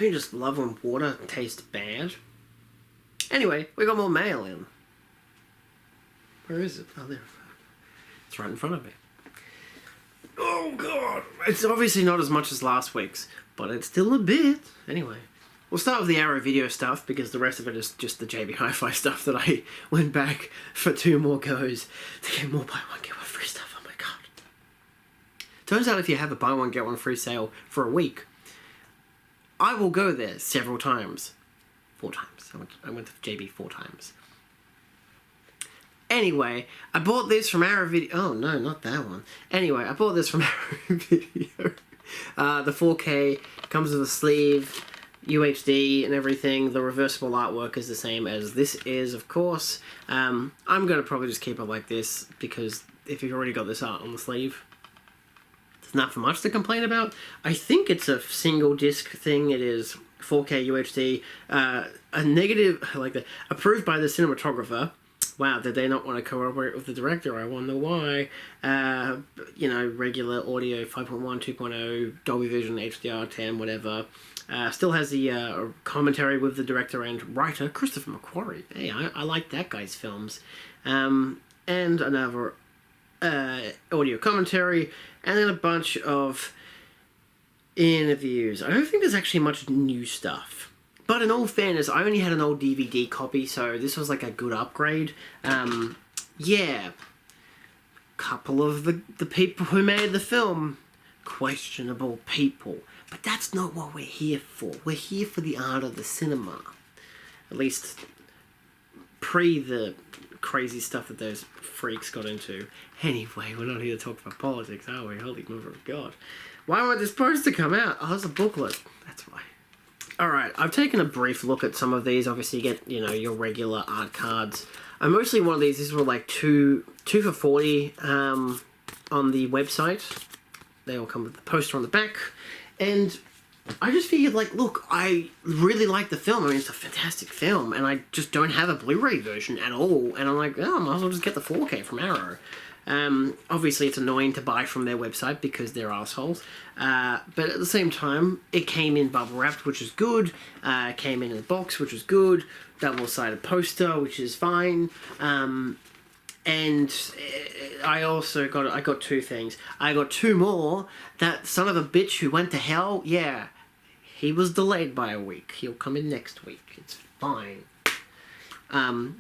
Don't you just love when water tastes bad? Anyway, we got more mail in. Where is it? Oh, there. It's right in front of me. Oh, God. It's obviously not as much as last week's, but it's still a bit. Anyway, we'll start with the Arrow Video stuff, because the rest of it is just the JB Hi-Fi stuff that I went back for 2 more goes to get more buy one, get one free stuff. Oh, my God. Turns out if you have a buy one, get one free sale for a week, I will go there several times. 4 times. I went to JB 4 times. Anyway, I bought this from Arrow Video. Oh, no, not that one. Anyway, I bought this from Arrow Video. The 4K comes with a sleeve, UHD and everything. The reversible artwork is the same as this is, of course. I'm going to probably just keep it like this, because if you've already got this art on the sleeve, there's not for much to complain about. I think it's a single disc thing. It is 4K UHD. A negative, I like that, approved by the cinematographer. Wow, did they not want to cooperate with the director? I wonder why. You know, regular audio, 5.1, 2.0, Dolby Vision, HDR, 10, whatever. Still has the commentary with the director and writer, Christopher McQuarrie. Hey, I like that guy's films. And another audio commentary, and then a bunch of interviews. I don't think there's actually much new stuff. But in all fairness, I only had an old DVD copy, so this was like a good upgrade. Yeah. Couple of the people who made the film, questionable people. But that's not what we're here for. We're here for the art of the cinema. At least pre the crazy stuff that those freaks got into. Anyway, we're not here to talk about politics, are we? Holy mother of God. Why won't this poster come out? Oh, it's a booklet. That's why. Alright, I've taken a brief look at some of these. Obviously, you get, you know, your regular art cards. I mostly one of these were like two for 40 on the website. They all come with the poster on the back. And I just figured, like, look, I really like the film. I mean, it's a fantastic film. And I just don't have a Blu-ray version at all. And I'm like, oh, I might as well just get the 4K from Arrow. Obviously, it's annoying to buy from their website because they're assholes. But at the same time, it came in bubble wrapped, which is good. It came in a box, which was good. Double-sided poster, which is fine. And I also got 2 things. I got 2 more. That son of a bitch who went to hell, yeah, he was delayed by a week. He'll come in next week. It's fine.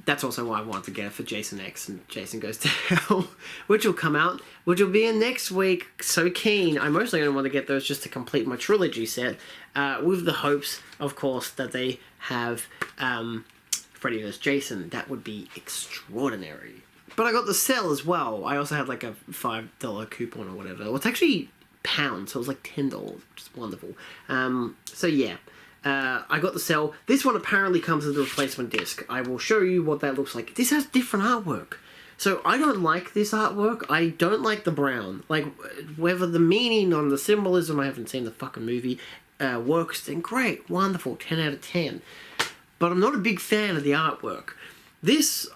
That's also why I wanted to get it for Jason X and Jason Goes to Hell, which will come out, which will be in next week. So keen. I mostly only want to get those just to complete my trilogy set, with the hopes, of course, that they have Freddy vs. Jason. That would be extraordinary. But I got the sale as well. I also had like a $5 coupon or whatever. Well, it's actually pounds, so it was like $10, which is wonderful. So yeah. I got the cell. This one apparently comes with a replacement disc. I will show you what that looks like. This has different artwork. So I don't like this artwork. I don't like the brown. Like, whether the meaning on the symbolism, I haven't seen the fucking movie, works, then great, wonderful, 10 out of 10. But I'm not a big fan of the artwork. This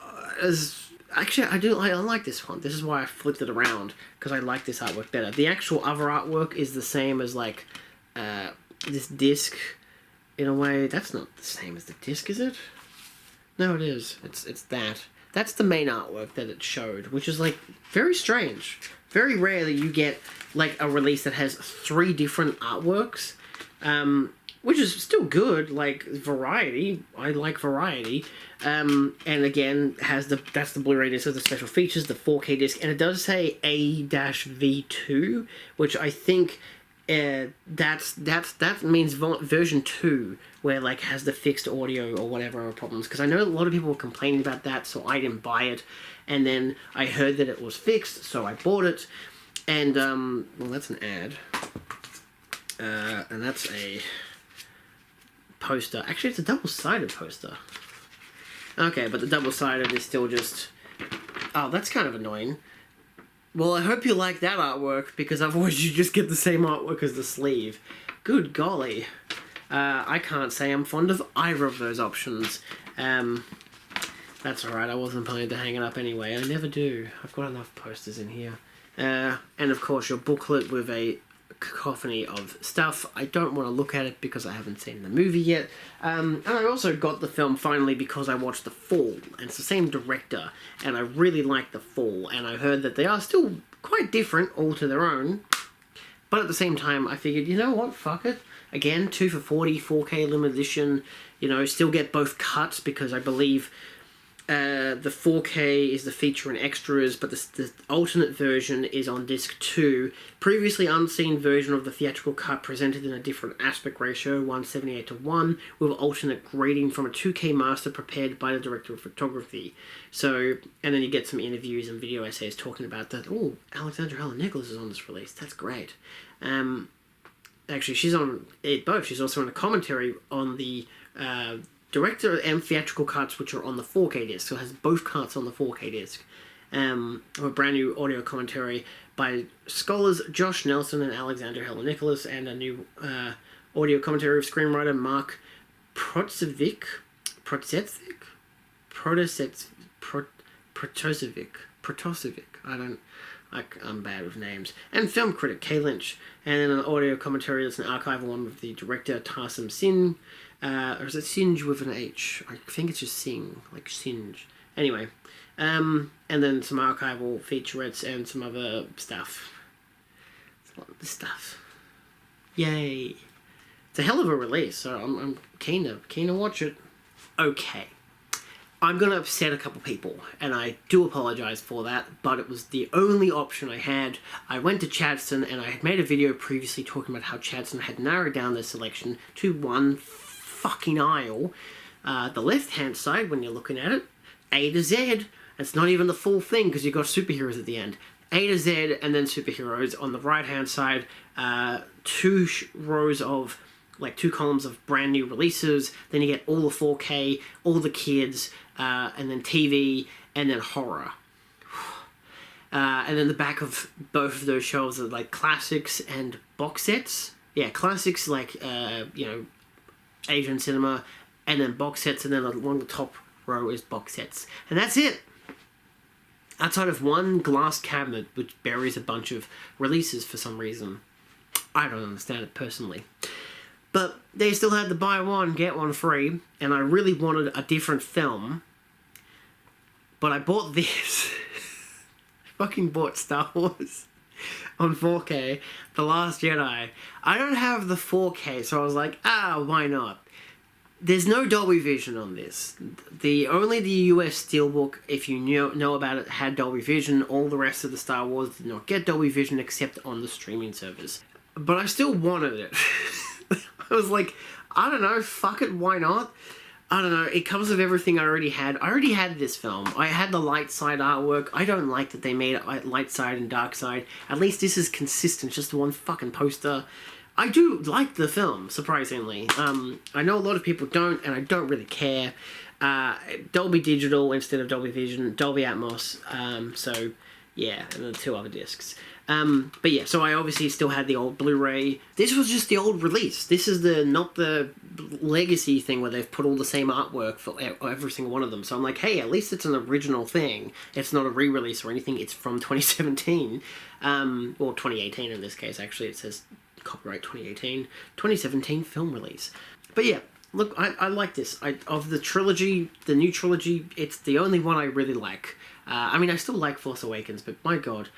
is... Actually, I like this one. This is why I flipped it around, because I like this artwork better. The actual other artwork is the same as, like, this disc... In a way, that's not the same as the disc, is it? No, it is. It's that. That's the main artwork that it showed, which is, like, very strange. Very rare that you get, like, a release that has 3 different artworks, which is still good, like, variety. I like variety. And again, that's the Blu-ray disc with the special features, the 4K disc, and it does say A-V2, which I think... that means version 2, where like has the fixed audio or whatever problems, because I know a lot of people were complaining about that, so I didn't buy it, and then I heard that it was fixed, so I bought it, and well, that's an ad, and that's a poster. Actually, it's a double-sided poster. Okay, but the double-sided is still just... Oh, that's kind of annoying. Well, I hope you like that artwork, because otherwise you just get the same artwork as the sleeve. Good golly. I can't say I'm fond of either of those options. That's alright, I wasn't planning to hang it up anyway. I never do. I've got enough posters in here. And of course your booklet with a cacophony of stuff. I don't want to look at it because I haven't seen the movie yet. And I also got the film finally because I watched The Fall, and it's the same director, and I really like The Fall, and I heard that they are still quite different all to their own, but at the same time I figured, you know what, fuck it. Again, 2 for $40, 4K limited edition, you know, still get both cuts because I believe the 4K is the feature and extras, but the alternate version is on disc 2. Previously unseen version of the theatrical cut presented in a different aspect ratio, 178:1, with alternate grading from a 2K master prepared by the director of photography. So, and then you get some interviews and video essays talking about that. Oh, Alexandra Helen Nicholas is on this release. That's great. Actually, she's on it both. She's also on a commentary on the director and theatrical cuts, which are on the 4K disc, so it has both cuts on the 4K disc. A brand new audio commentary by scholars Josh Nelson and Alexander Helen Nicholas, and a new audio commentary of screenwriter Mark Protasevic, I'm bad with names. And film critic Kay Lynch. And then an audio commentary that's an archival one with the director Tarsem Sin. Or is it Singe with an H? I think it's just Sing, like Singe. Anyway. And then some archival featurettes and some other stuff. It's a lot of this stuff. Yay. It's a hell of a release, so I'm keen to watch it. Okay. I'm going to upset a couple people, and I do apologise for that, but it was the only option I had. I went to Chadstone, and I had made a video previously talking about how Chadstone had narrowed down their selection to one fucking aisle. The left-hand side, when you're looking at it, A to Z. It's not even the full thing, because you've got superheroes at the end. A to Z, and then superheroes. On the right-hand side, 2 rows of, like 2 columns of brand new releases. Then you get all the 4K, all the kids, and then TV, and then horror. And then the back of both of those shelves are like classics and box sets. Yeah, classics like, you know, Asian cinema, and then box sets, and then along the top row is box sets. And that's it! Outside of one glass cabinet which buries a bunch of releases for some reason. I don't understand it personally. But they still had the buy one, get one free, and I really wanted a different film. But I bought this. I fucking bought Star Wars on 4K, The Last Jedi. I don't have the 4K, so I was like, why not? There's no Dolby Vision on this. Only the US Steelbook, if you know about it, had Dolby Vision. All the rest of the Star Wars did not get Dolby Vision except on the streaming service. But I still wanted it. I was like, I don't know, fuck it, why not? I don't know, it comes with everything I already had. I already had this film. I had the light side artwork. I don't like that they made it light side and dark side. At least this is consistent, just one fucking poster. I do like the film, surprisingly. I know a lot of people don't, and I don't really care. Dolby Digital instead of Dolby Vision, Dolby Atmos, so yeah, and then 2 other discs. But yeah, so I obviously still had the old Blu-ray. This was just the old release. This is not the legacy thing where they've put all the same artwork for every single one of them. So I'm like, hey, at least it's an original thing. It's not a re-release or anything. It's from 2017. Or 2018 in this case, actually. It says copyright 2018. 2017 film release. But yeah, look, I like this. Of the trilogy, the new trilogy, it's the only one I really like. I mean, I still like Force Awakens, but my god.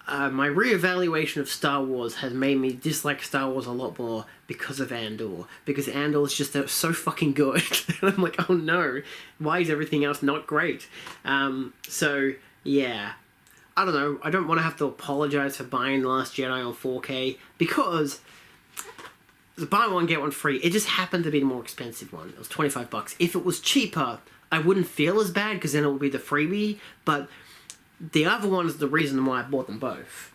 My re-evaluation of Star Wars has made me dislike Star Wars a lot more because of Andor. Because Andor is just so fucking good. And I'm like, oh no, why is everything else not great? So, yeah. I don't know, I don't want to have to apologize for buying The Last Jedi on 4K, because the buy one, get one free, it just happened to be the more expensive one. It was $25. If it was cheaper, I wouldn't feel as bad, because then it would be the freebie, but the other one is the reason why I bought them both.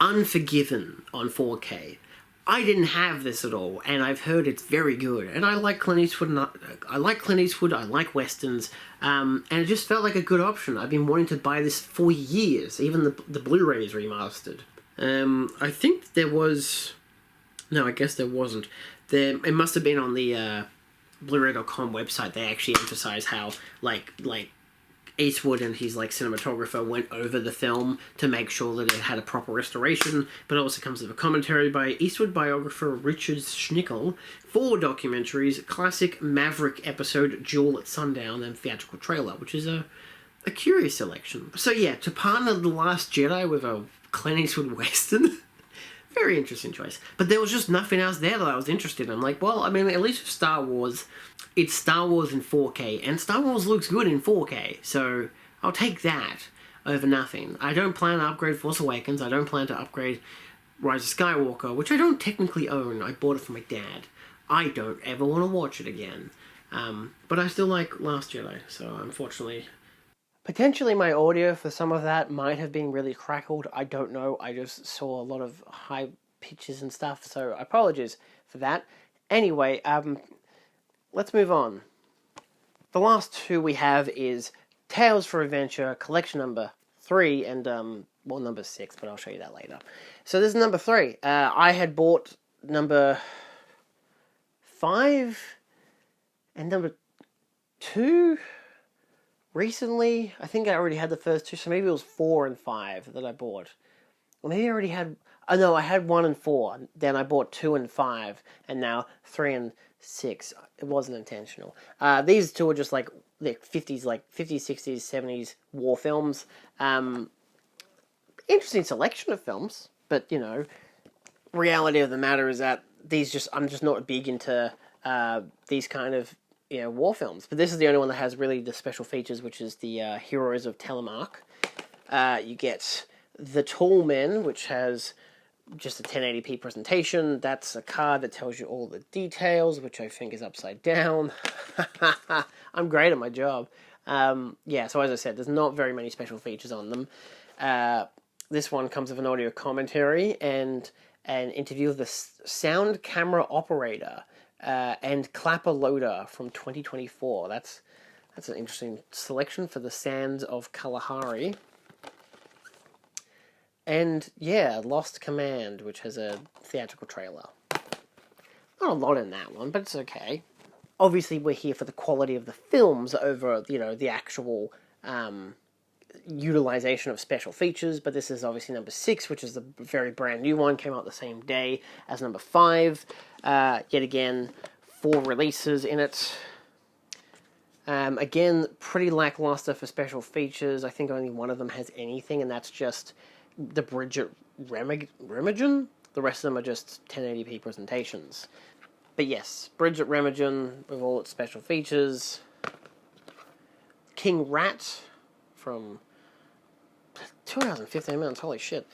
Unforgiven on 4K. I didn't have this at all, and I've heard it's very good. And I like Clint Eastwood, and I like Westerns, and it just felt like a good option. I've been wanting to buy this for years. Even the Blu-ray is remastered. I think there was... No, I guess there wasn't. It must have been on the Bluray.com website. They actually emphasize how, like Eastwood and his like cinematographer went over the film to make sure that it had a proper restoration, but it also comes with a commentary by Eastwood biographer Richard Schnickel, 4 documentaries, classic Maverick episode Duel at Sundown, and theatrical trailer, which is a curious selection. So yeah, to partner The Last Jedi with a Clint Eastwood Western, very interesting choice. But there was just nothing else there that I was interested in. I'm like, well, I mean, at least with Star Wars, it's Star Wars in 4K, and Star Wars looks good in 4K, so I'll take that over nothing. I don't plan to upgrade Force Awakens, I don't plan to upgrade Rise of Skywalker, which I don't technically own. I bought it for my dad. I don't ever want to watch it again. But I still like Last Jedi, so unfortunately... Potentially my audio for some of that might have been really crackled. I don't know. I just saw a lot of high pitches and stuff, so apologies for that. Anyway, let's move on. The last 2 we have is Tales for Adventure, collection number 3, and, well, number 6, but I'll show you that later. So this is number 3. I had bought number 5 and number 2... recently. I think I already had the first 2, so maybe it was 4 and 5 that I bought. Or maybe I already had... Oh no, I had 1 and 4. Then I bought 2 and 5, and now 3 and 6. It wasn't intentional. These 2 are just like the 50s, 60s, 70s war films. Interesting selection of films, but you know, reality of the matter is that I'm just not big into these kind of war films. But this is the only one that has really the special features, which is the Heroes of Telemark. You get The Tall Men, which has just a 1080p presentation. That's a card that tells you all the details, which I think is upside down. I'm great at my job. Yeah, so as I said, there's not very many special features on them. This one comes with an audio commentary and an interview with the sound camera operator and clapper loader from 2024. That's an interesting selection for the Sands of Kalahari. And yeah, Lost Command, which has a theatrical trailer. Not a lot in that one, but it's okay. Obviously, we're here for the quality of the films over, the actual utilization of special features, but this is obviously number 6, which is the very brand new one, came out the same day as number 5. Yet again, 4 releases in it. Again, pretty lackluster for special features. I think only one of them has anything, and that's just the Bridget Remagen. The rest of them are just 1080p presentations. But yes, Bridget Remagen with all its special features. King Rat from 2015 minutes, holy shit.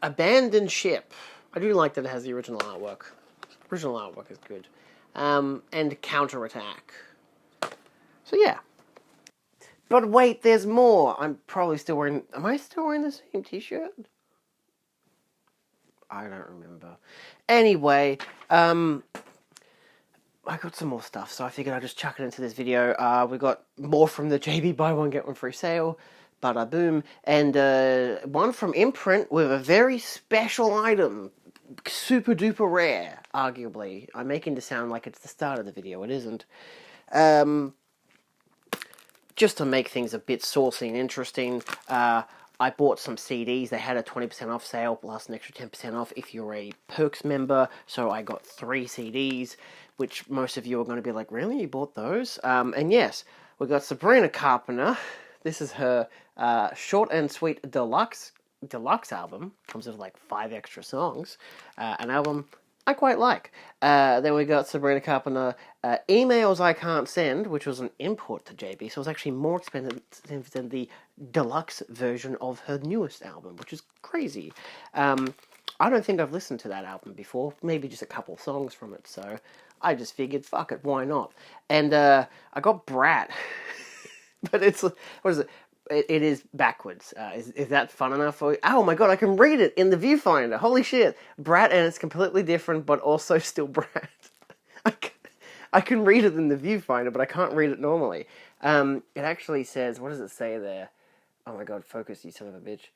Abandoned Ship. I do like that it has the original artwork. Original artwork is good. And Counterattack. So yeah. But wait, there's more. I'm probably still wearing... Am I still wearing the same t-shirt? I don't remember. Anyway, I got some more stuff, so I figured I'd just chuck it into this video. We got more from the JB Buy One Get One Free sale. Bada boom. And one from Imprint with a very special item. Super duper rare, arguably. I'm making it sound like it's the start of the video. It isn't. Just to make things a bit saucy and interesting, I bought some CDs. They had a 20% off sale plus an extra 10% off if you're a Perks member. So I got 3 CDs, which most of you are going to be like, really? You bought those? And yes, we got Sabrina Carpenter. This is her short and sweet deluxe album. Comes with like 5 extra songs. An album I quite like. Then we got Sabrina Carpenter, Emails I Can't Send, which was an import to JB, so it was actually more expensive than the deluxe version of her newest album, which is crazy. I don't think I've listened to that album before, maybe just a couple songs from it, so I just figured, fuck it, why not? And I got Brat, but it's, what is it? It is backwards. Is that fun enough for you? Oh my god, I can read it in the viewfinder. Holy shit. Brat, and it's completely different, but also still Brat. I can read it in the viewfinder, but I can't read it normally. It actually says, what does it say there? Oh my god, focus, you son of a bitch.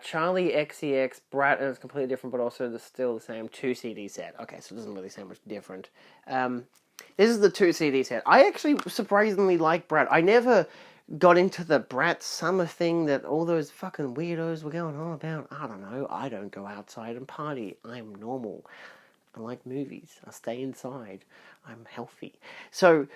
Charlie XCX, Brat, and it's completely different, but also still the same 2 CD set. Okay, so it doesn't really say much different. This is the 2 CD set. I actually surprisingly like Brat. I never got into the Brat summer thing that all those fucking weirdos were going on about. I don't know. I don't go outside and party. I'm normal. I like movies. I stay inside. I'm healthy. So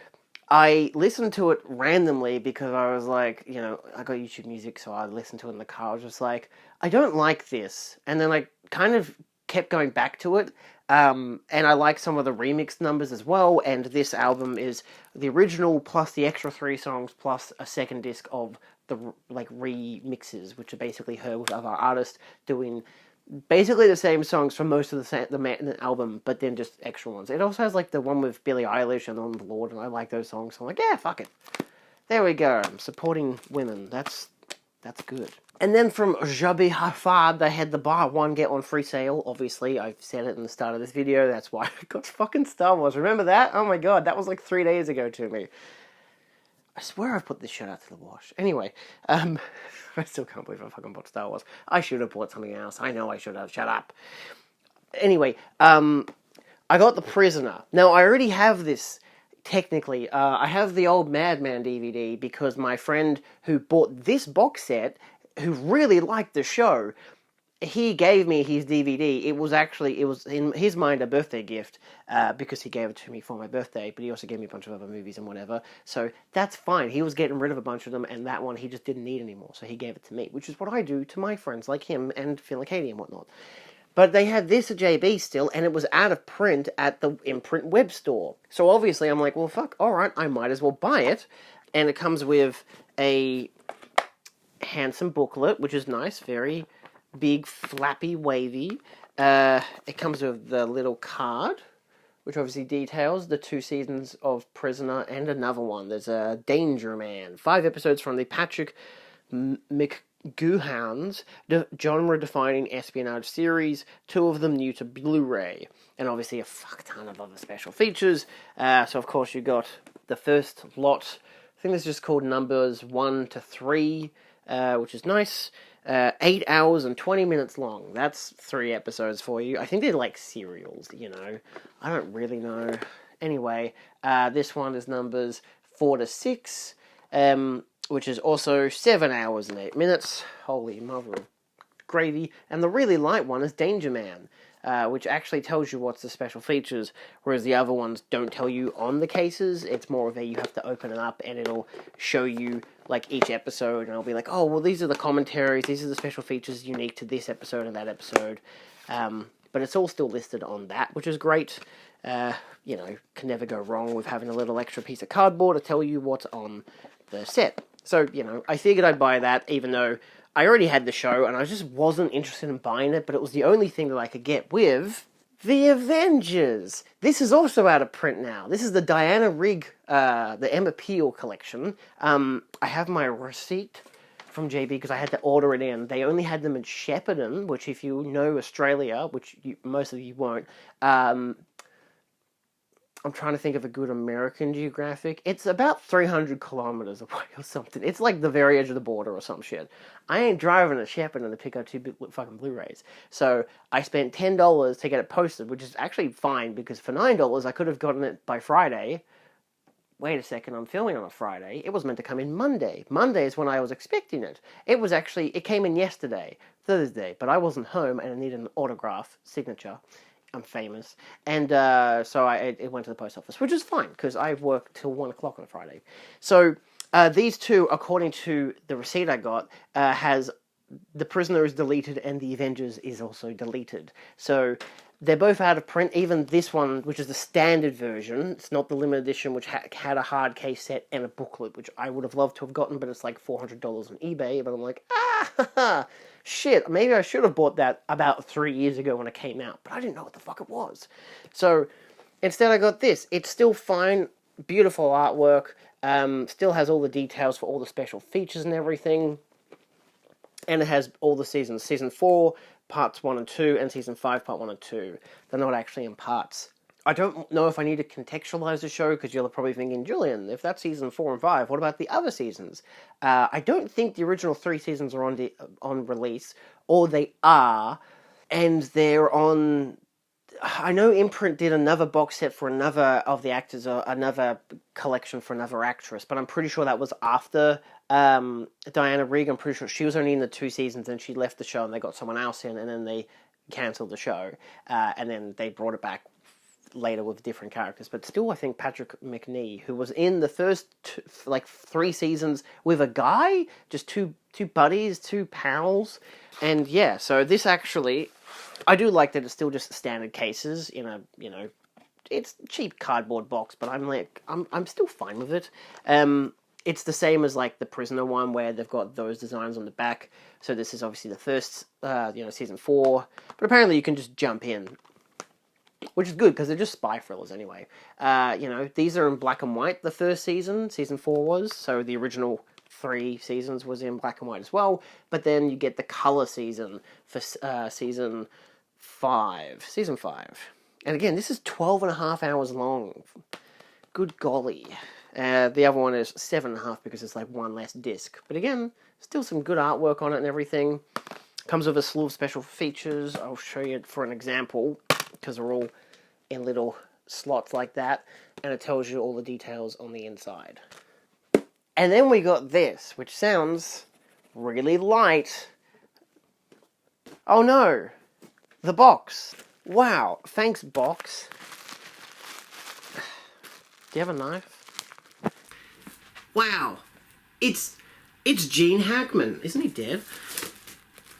I listened to it randomly because I was like, you know, I got YouTube Music, so I listened to it in the car. I was just like, I don't like this. And then I kind of kept going back to it. And I like some of the remix numbers as well. And this album is the original plus the extra 3 songs plus a second disc of the like remixes, which are basically her with other artists doing basically the same songs from most of the album, but then just extra ones. It also has like the one with Billie Eilish and the one with Lorde, and I like those songs. So I'm like, yeah, fuck it. There we go. I'm supporting women. That's good. And then from Jabi Hafad, they had the buy one get one free sale. Obviously, I've said it in the start of this video. That's why I got fucking Star Wars. Remember that? Oh my god, that was like 3 days ago to me. I swear I've put this shit out to the wash. Anyway, I still can't believe I fucking bought Star Wars. I should have bought something else. I know I should have. Shut up. Anyway, I got The Prisoner. Now, I already have this, technically. I have the old Madman DVD because my friend who bought this box set, who really liked the show, he gave me his DVD. It was in his mind a birthday gift because he gave it to me for my birthday, but he also gave me a bunch of other movies and whatever. So that's fine. He was getting rid of a bunch of them, and that one he just didn't need anymore, so he gave it to me, which is what I do to my friends like him and Phil and Katie and whatnot. But they had this at JB still, and it was out of print at the Imprint web store. So obviously I'm like, well, fuck, alright, I might as well buy it. And it comes with a handsome booklet, which is nice, very big, flappy, wavy. It comes with the little card, which obviously details the 2 seasons of Prisoner and another one. There's a Danger Man. 5 episodes from the Patrick McGoohan's genre-defining espionage series, 2 of them new to Blu-ray, and obviously a fuck ton of other special features. So of course you got the first lot. I think this is just called numbers 1 to 3, which is nice. 8 hours and 20 minutes long. That's 3 episodes for you. I think they're like serials, you know. I don't really know. Anyway, this one is numbers 4 to 6, which is also 7 hours and 8 minutes. Holy mother of gravy. And the really light one is Danger Man, which actually tells you what's the special features, whereas the other ones don't tell you on the cases. It's more of a, you have to open it up and it'll show you like each episode, and I'll be like, oh, well, these are the commentaries, these are the special features unique to this episode and that episode. But it's all still listed on that, which is great. You know, can never go wrong with having a little extra piece of cardboard to tell you what's on the set. So, you know, I figured I'd buy that, even though I already had the show, and I just wasn't interested in buying it, but it was the only thing that I could get with The Avengers. This is also out of print now. This is the Diana Rigg, the Emma Peel collection. I have my receipt from JB because I had to order it in. They only had them in Shepparton, which if you know Australia, which most of you won't, I'm trying to think of a good American geographic. It's about 300 kilometers away or something. It's like the very edge of the border or some shit. I ain't driving to Shepparton to pick up 2 fucking Blu-rays. So I spent $10 to get it posted, which is actually fine, because for $9 I could have gotten it by Friday. Wait a second, I'm filming on a Friday. It was meant to come in Monday. Monday is when I was expecting it. It came in yesterday, Thursday, but I wasn't home and I needed an autograph, signature. I'm famous, and so it went to the post office, which is fine, because I work till 1 o'clock on a Friday. So these 2, according to the receipt I got, has The Prisoner is deleted and The Avengers is also deleted. So they're both out of print. Even this one, which is the standard version, it's not the limited edition, which had a hard case set and a booklet, which I would have loved to have gotten, but it's like $400 on eBay. But I'm like, shit, maybe I should have bought that about 3 years ago when it came out, but I didn't know what the fuck it was. So instead I got this. It's still fine, beautiful artwork, still has all the details for all the special features and everything, and it has all the seasons. Season 4, parts 1 and 2, and Season 5, part 1 and 2. They're not actually in parts. I don't know if I need to contextualize the show, because you're probably thinking, Julian, if that's Season 4 and 5, what about the other seasons? I don't think the original 3 seasons are on release, or they are, and they're on I know Imprint did another box set for another of the actors, or another collection for another actress, but I'm pretty sure that was after Diana Rigg. I'm pretty sure she was only in the 2 seasons, and she left the show, and they got someone else in, and then they cancelled the show, and then they brought it back later with different characters. But still, I think Patrick McNee, who was in the first 3 seasons with a guy, just two buddies, 2 pals, and yeah, so this actually, I do like that it's still just standard cases in a, it's cheap cardboard box, but I'm still fine with it. It's the same as like the Prisoner one, where they've got those designs on the back. So this is obviously the first, season 4, but apparently you can just jump in, which is good because they're just spy thrillers anyway. These are in black and white. The first season 4 was, so the original 3 seasons was in black and white as well. But then you get the color season for season 5. And again, this is 12.5 hours long. Good golly. The other one is 7.5 because it's like one less disc. But again, still some good artwork on it and everything. Comes with a slew of special features. I'll show you for an example, because they're all in little slots like that. And it tells you all the details on the inside. And then we got this, which sounds really light. Oh no! The box. Wow, thanks box. Do you have a knife? Wow, it's Gene Hackman. Isn't he dead?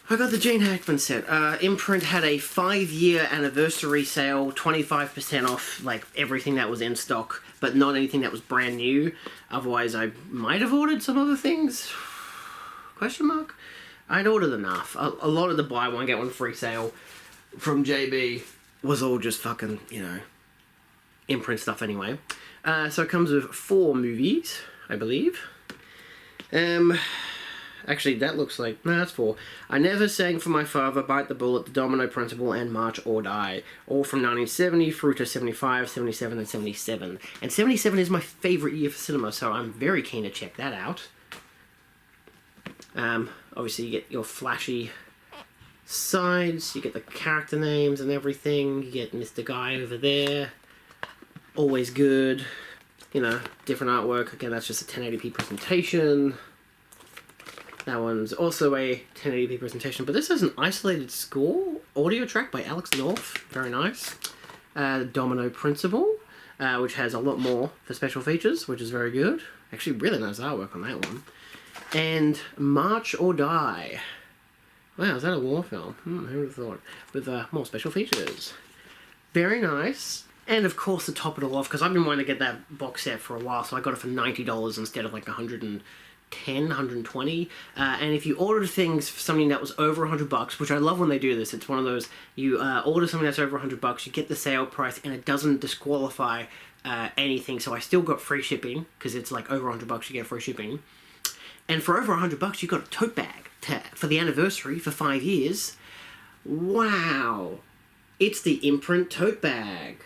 I got the Gene Hackman set. Imprint had a 5-year anniversary sale, 25% off like everything that was in stock, but not anything that was brand new. Otherwise, I might have ordered some other things. Question mark? I'd ordered enough. A lot of the buy one get one free sale from JB was all just fucking, Imprint stuff anyway. So it comes with 4 movies, I believe. Actually, that looks like... No, that's 4. I Never Sang for My Father, Bite the Bullet, The Domino Principle, and March or Die. All from 1970 through to 75, 77, and 77. And 77 is my favourite year for cinema, so I'm very keen to check that out. Obviously, you get your flashy sides, you get the character names and everything, you get Mr. Guy over there. Always good. Different artwork. Again, that's just a 1080p presentation. That one's also a 1080p presentation, but this has an isolated score audio track by Alex North. Very nice. Domino Principle, which has a lot more for special features, which is very good. Actually, really nice artwork on that one. And March or Die. Wow, is that a war film? Who would have thought? With more special features. Very nice. And of course, to top it all off, because I've been wanting to get that box set for a while, so I got it for $90 instead of like $110, $120. And if you order things for something that was over $100, which I love when they do this, it's one of those, you order something that's over $100, you get the sale price, and it doesn't disqualify anything. So I still got free shipping, because it's like over $100, you get free shipping. And for over $100, you got a tote bag for the anniversary for 5 years. Wow. It's the Imprint tote bag.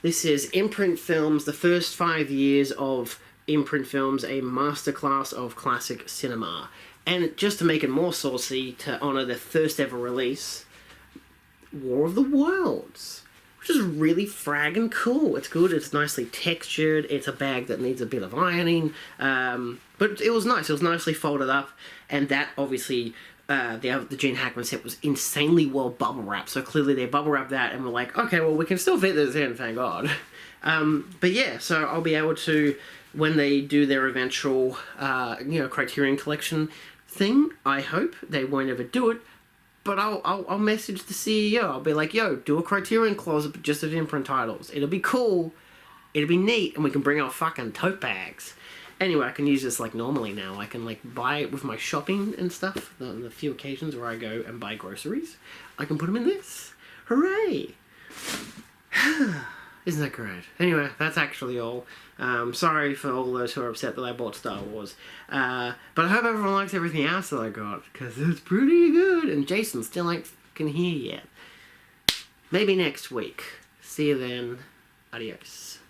This is Imprint Films, the first 5 years of Imprint Films, a masterclass of classic cinema. And just to make it more saucy, to honour the first ever release, War of the Worlds, which is really fragging cool. It's good, it's nicely textured, it's a bag that needs a bit of ironing, but it was nice, it was nicely folded up, and that obviously... the Gene Hackman set was insanely well bubble wrapped, so clearly they bubble wrapped that and were like, okay, well, we can still fit this in, thank God. But yeah, so I'll be able to, when they do their eventual, Criterion Collection thing, I hope they won't ever do it, but I'll message the CEO. I'll be like, yo, do a Criterion closet just of Imprint titles. It'll be cool, it'll be neat, and we can bring our fucking tote bags. Anyway, I can use this like normally now. I can like buy it with my shopping and stuff. The few occasions where I go and buy groceries, I can put them in this. Hooray! Isn't that great? Anyway, that's actually all. Sorry for all those who are upset that I bought Star Wars. But I hope everyone likes everything else that I got, because it's pretty good. And Jason still ain't fucking here yet. Maybe next week. See you then. Adios.